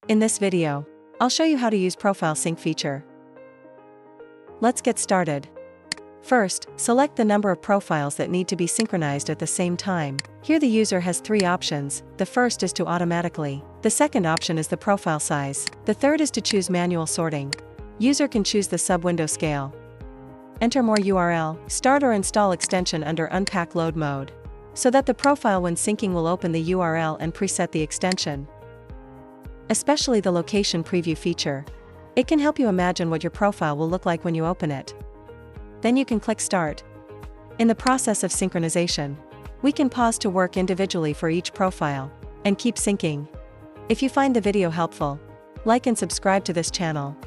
In this video, I'll show you how to use Profile Sync feature. Let's get started. First, select the number of profiles that need to be synchronized at the same time. Here the user has three options. The first is to automatically. The second option is the profile size. The third is to choose manual sorting. User can choose the sub-window scale. Enter more URL, start or install extension under Unpack Load mode, so that the profile when syncing will open the URL and preset the extension. Especially the location preview feature. It can help you imagine what your profile will look like when you open it. Then you can click Start. In the process of synchronization, we can pause to work individually for each profile, and keep syncing. If you find the video helpful, like and subscribe to this channel.